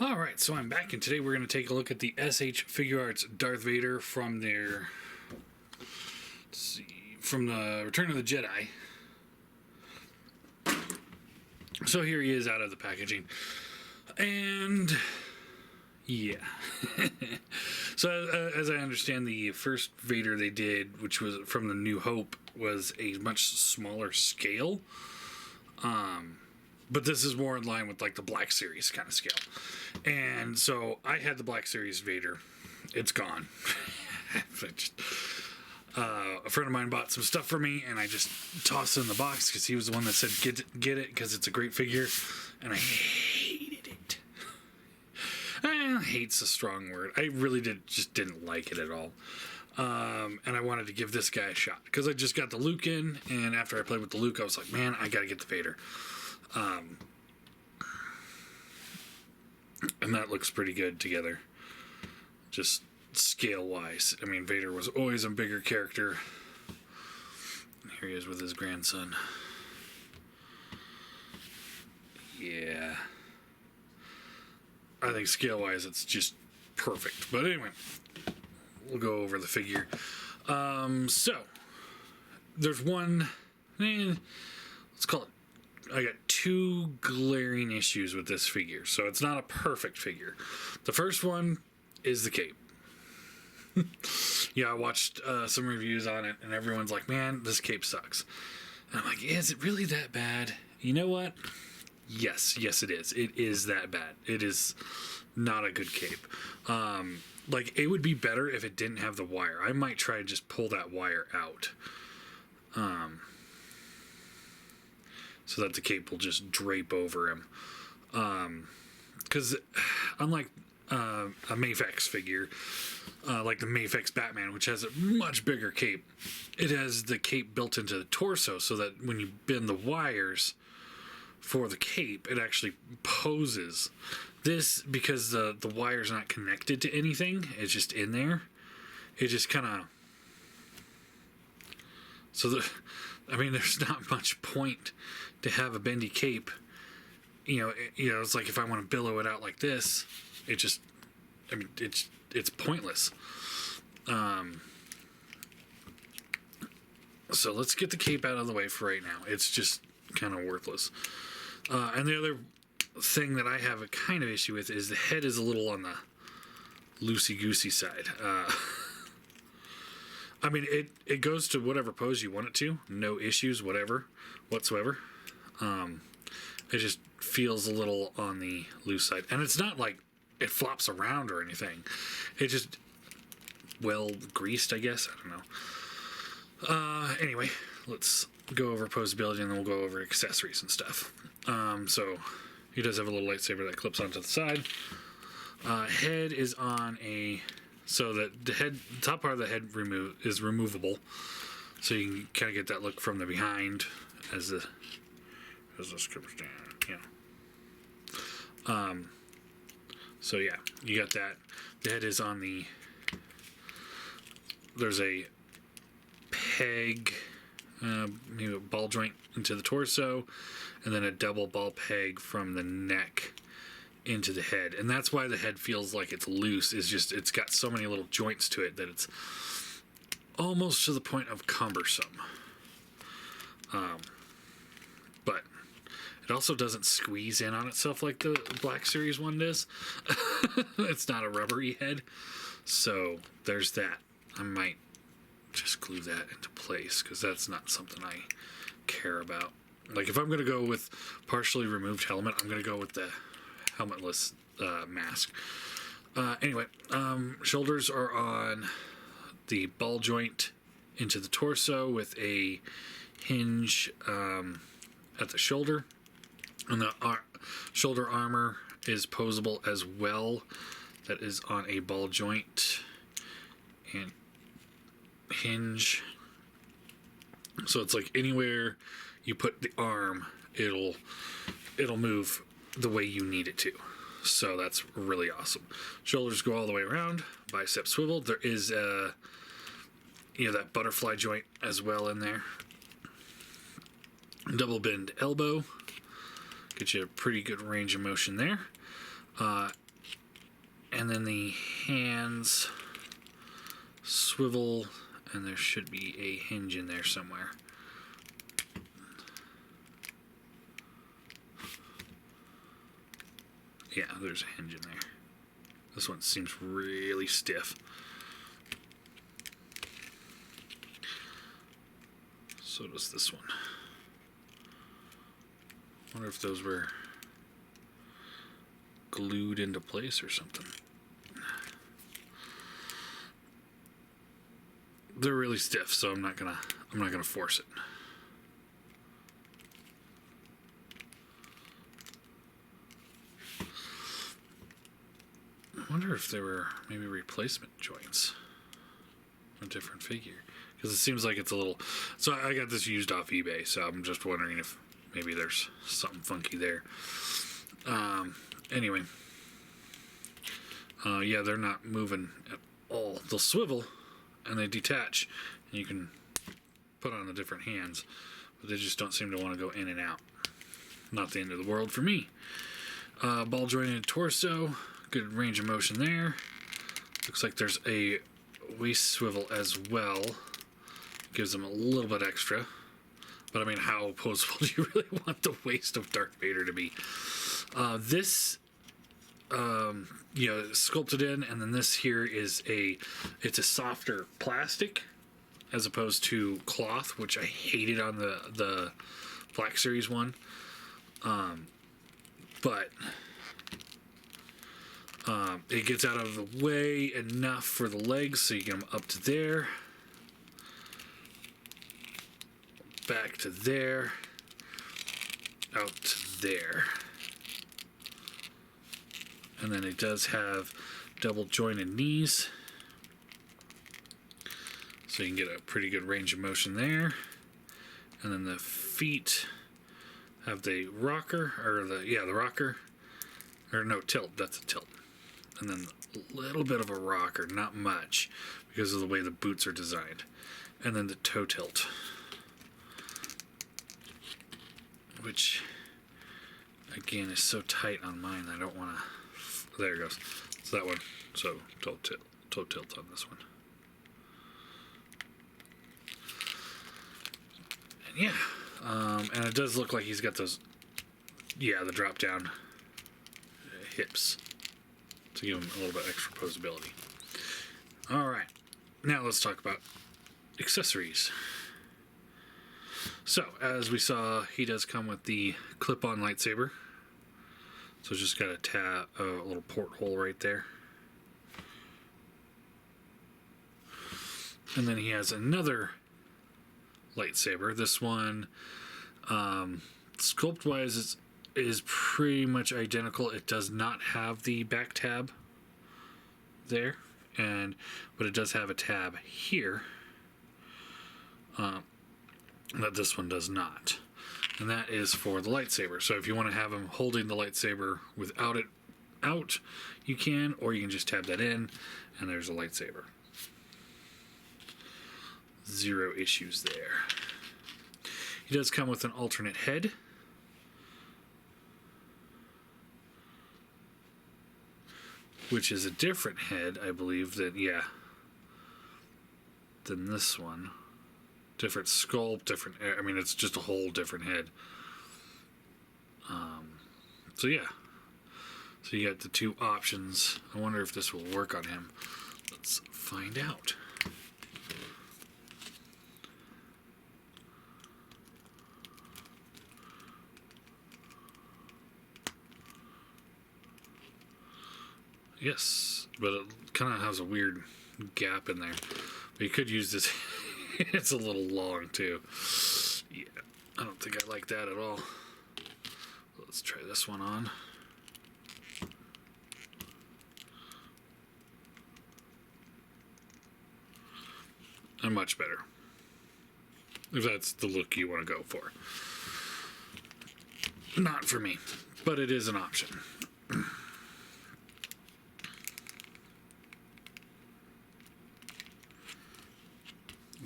Alright, so I'm back, and today we're going to take a look at the SH Figuarts Darth Vader from their, from the Return of the Jedi. So here he is out of the packaging. And, yeah. So as I understand, the first Vader they did, which was from the New Hope, was a much smaller scale. But this is more in line with like the Black Series kind of scale. And so I had the Black Series Vader. It's gone. A friend of mine bought some stuff for me, and I just tossed it in the box because he was the one that said get it because it's a great figure, and I hated it. Hate's a strong word. I really didn't like it at all. And I wanted to give this guy a shot because I just got the Luke in, and after I played with the Luke, I was like, man, I gotta get the Vader. And that looks pretty good together, just scale wise. I mean, Vader was always a bigger character. Here he is with his grandson. Yeah, I think scale wise it's just perfect. But anyway, we'll go over the figure. So there's one, let's call it, I got two glaring issues with this figure. So it's not a perfect figure. The first one is the cape. Yeah, I watched some reviews on it, and everyone's like, man, this cape sucks. And I'm like, is it really that bad? You know what? Yes, it is. It is that bad. It is not a good cape. Like, it would be better if it didn't have the wire. I might try to just pull that wire out. So that the cape will just drape over him. Because unlike a Mafex figure, like the Mafex Batman, which has a much bigger cape, it has the cape built into the torso so that when you bend the wires for the cape, it actually poses. This, because the wire's not connected to anything, it's just in there, it just kind of... So, there's not much point to have a bendy cape. It's like if I want to billow it out like this, it's pointless. So let's get the cape out of the way for right now. It's just kind of worthless. And the other thing that I have a kind of issue with is the head is a little on the loosey-goosey side. It goes to whatever pose you want it to. No issues, whatsoever. It just feels a little on the loose side. And it's not like it flops around or anything. It just, well, greased, I guess. I don't know. Anyway, let's go over posability, and then we'll go over accessories and stuff. So he does have a little lightsaber that clips onto the side. Head is on a... So that the top part of the head is removable, so you can kind of get that look from the behind as this comes down. Yeah. So yeah, you got that. The head is on the. There's a peg, maybe a ball joint into the torso, and then a double ball peg from the neck into the head, and that's why the head feels like it's loose. It's got so many little joints to it that it's almost to the point of cumbersome. But it also doesn't squeeze in on itself like the Black Series one does. It's not a rubbery head, so there's that. I might just glue that into place because that's not something I care about. Like, if I'm going to go with partially removed helmet, I'm going to go with the helmetless mask. Anyway, shoulders are on the ball joint into the torso with a hinge at the shoulder, and the shoulder armor is posable as well. That is on a ball joint and hinge, so it's like anywhere you put the arm, it'll move the way you need it to. So that's really awesome. Shoulders go all the way around, bicep swivel. There is that butterfly joint as well in there. Double bend elbow, get you a pretty good range of motion there. And then the hands swivel, and there should be a hinge in there somewhere. Yeah, there's a hinge in there. This one seems really stiff. So does this one. Wonder if those were glued into place or something. They're really stiff, so I'm not gonna force it. I wonder if there were maybe replacement joints on a different figure, because it seems like it's a little. So I got this used off eBay, so I'm just wondering if maybe there's something funky there. Anyway, yeah, they're not moving at all. They'll swivel and they detach, and you can put on the different hands, but they just don't seem to want to go in and out. Not the end of the world for me. Ball jointed torso, good range of motion there. Looks like there's a waist swivel as well. Gives them a little bit extra. But I mean, how posable do you really want the waist of Darth Vader to be? This, sculpted in, and then this here is it's a softer plastic as opposed to cloth, which I hated on the Black Series one. But it gets out of the way enough for the legs, so you get them up to there, back to there, out to there. And then it does have double jointed knees, so you can get a pretty good range of motion there. And then the feet have the rocker, or the rocker, or no, tilt, that's a tilt. And then a little bit of a rocker, not much, because of the way the boots are designed. And then the toe tilt, which again is so tight on mine, I don't want to. There it goes. It's that one. So toe tilt on this one. And yeah, and it does look like he's got those, the drop down hips to give him a little bit extra posability. All right, now let's talk about accessories. So as we saw, he does come with the clip-on lightsaber. So it's just got a little porthole right there. And then he has another lightsaber. This one, sculpt-wise, is pretty much identical. It does not have the back tab there, but it does have a tab here that this one does not. And that is for the lightsaber. So if you want to have him holding the lightsaber without it out, you can, or you can just tab that in, and there's a lightsaber. Zero issues there. He does come with an alternate head. Which is a different head, I believe, than this one. Different sculpt, different. I mean, it's just a whole different head. So yeah. So you got the two options. I wonder if this will work on him. Let's find out. Yes, but it kind of has a weird gap in there. But you could use this. It's a little long too. Yeah, I don't think I like that at all. Let's try this one on. And much better. If that's the look you want to go for. Not for me, but it is an option.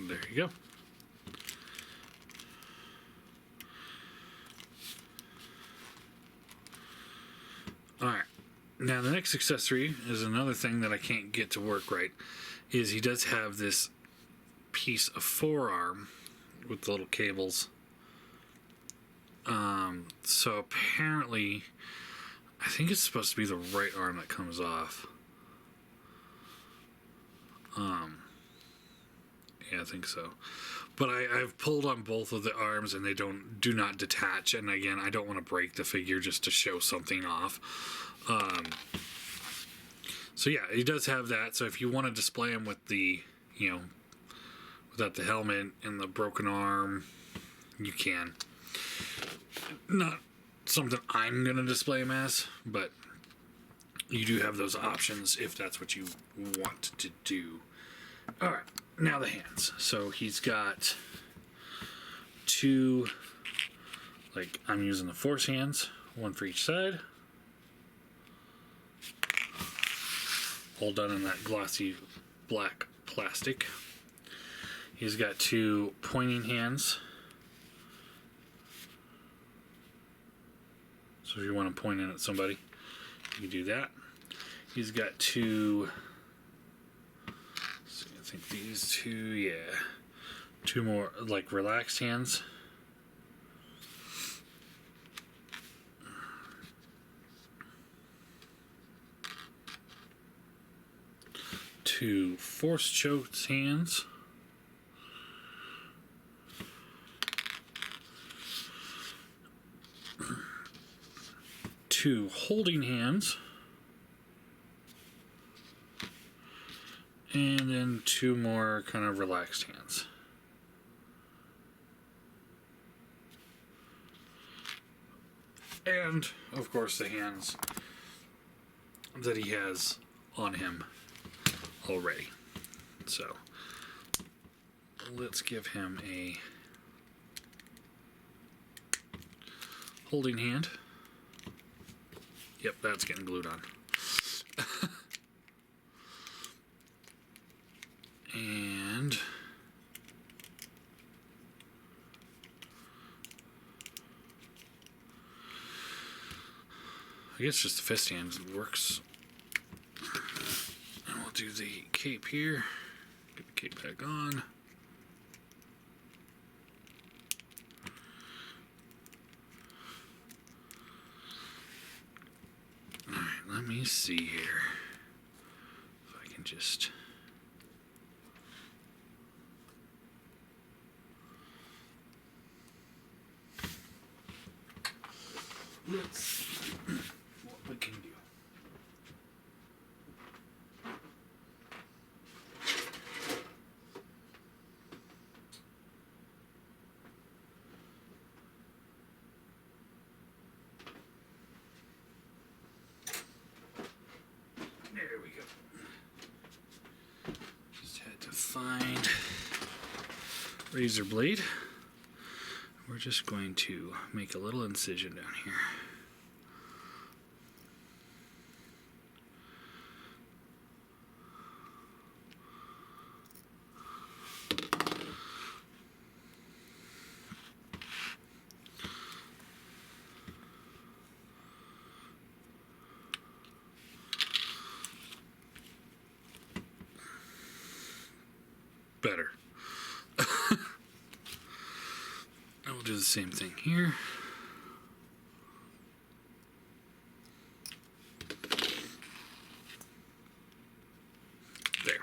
There you go. All right. Now, the next accessory is another thing that I can't get to work right. Is he does have this piece of forearm with the little cables. So apparently, I think it's supposed to be the right arm that comes off. Yeah, I think so. But I've pulled on both of the arms and they do not detach. And again, I don't want to break the figure just to show something off. So yeah, he does have that. So if you want to display him with the, without the helmet and the broken arm, you can. Not something I'm going to display him as, but you do have those options if that's what you want to do. All right, now the hands. So he's got two, like I'm using the Force hands, one for each side. All done in that glossy black plastic. He's got two pointing hands. So if you want to point in at somebody, you can do that. He's got two, so I think these two, yeah. Two more, like, relaxed hands. Two force choked hands. Two holding hands. And then two more kind of relaxed hands. And, of course, the hands that he has on him already. So, let's give him a holding hand. Yep, that's getting glued on. And I guess just the fist hand works. And we'll do the cape here. Get the cape back on. Alright, let me see here. If I can just... Let's see what we can do. There we go. Just had to find razor blade. We're just going to make a little incision down here. Better. I will do the same thing here. There.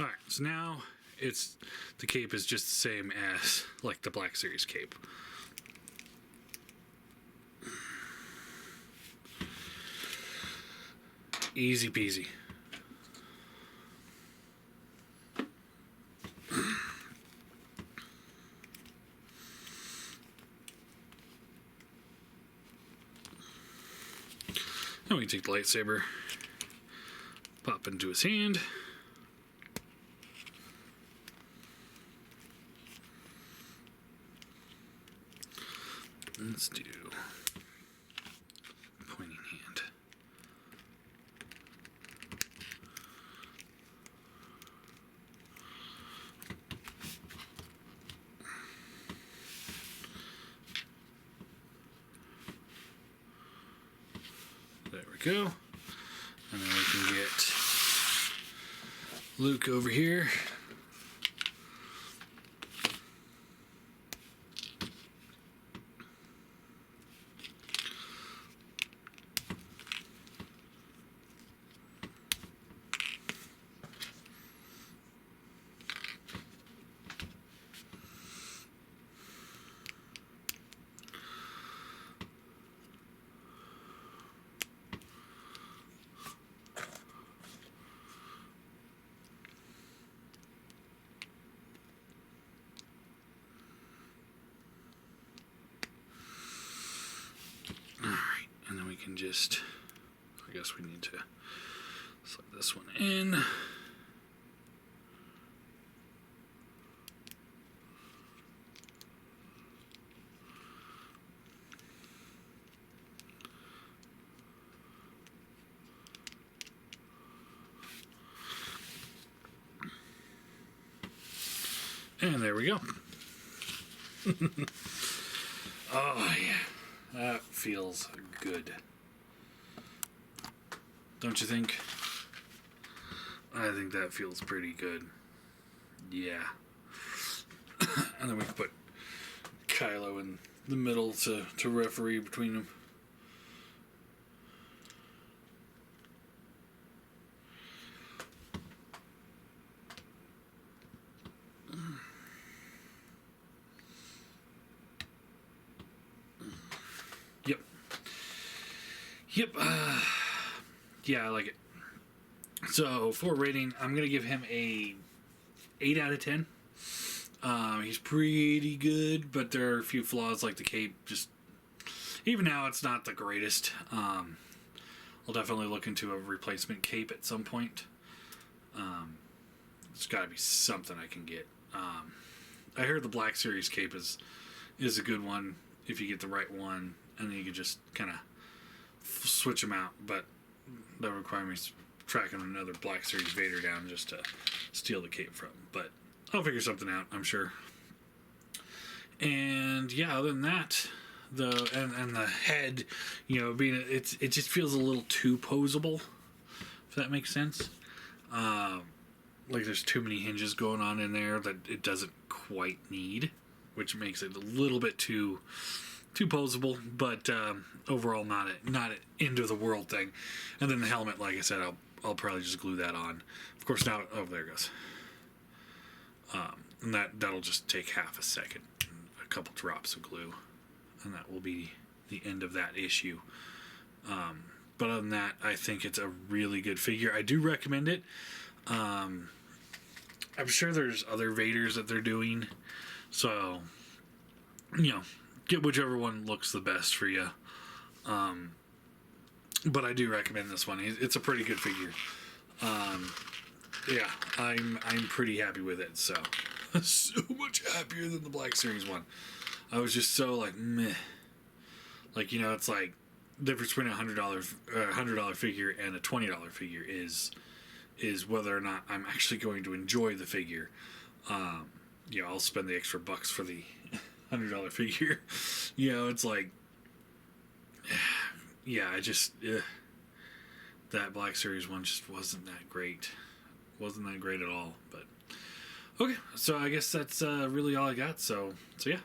All right, so now the cape is just the same as like the Black Series cape. Easy peasy. Now we can take the lightsaber, pop into his hand. Let's do pointing hand. There we go. go. And then we can get Luke over here. And then we can just, I guess we need to slide this one in. And there we go. Oh, yeah. That feels good. Don't you think? I think that feels pretty good. Yeah. And then we can put Kylo in the middle to referee between them. Yep. Yeah, I like it. So, for rating, I'm going to give him a 8 out of 10. He's pretty good, but there are a few flaws, like the cape. Just, even now, it's not the greatest. I'll definitely look into a replacement cape at some point. There's got to be something I can get. I heard the Black Series cape is a good one if you get the right one, and then you can just kind of switch them out, but that would require me tracking another Black Series Vader down just to steal the cape from. But I'll figure something out, I'm sure. And yeah, other than that, the head, being it just feels a little too posable, if that makes sense. Like there's too many hinges going on in there that it doesn't quite need, which makes it a little bit too posable, but overall not an end of the world thing. And then the helmet, like I said, I'll probably just glue that on. Of course, now there it goes. And that'll just take half a second, a couple drops of glue, and that will be the end of that issue. But other than that, I think it's a really good figure. I do recommend it. I'm sure there's other Vaders that they're doing, so get whichever one looks the best for you. But I do recommend this one. It's a pretty good figure. Yeah, I'm pretty happy with it. So much happier than the Black Series one. I was just so like meh. Like it's like the difference between $100 figure and a $20 figure is whether or not I'm actually going to enjoy the figure. I'll spend the extra bucks for the $100 figure. It's like, yeah, that Black Series one just wasn't that great. Wasn't that great at all. But okay, so I guess that's really all I got. So yeah.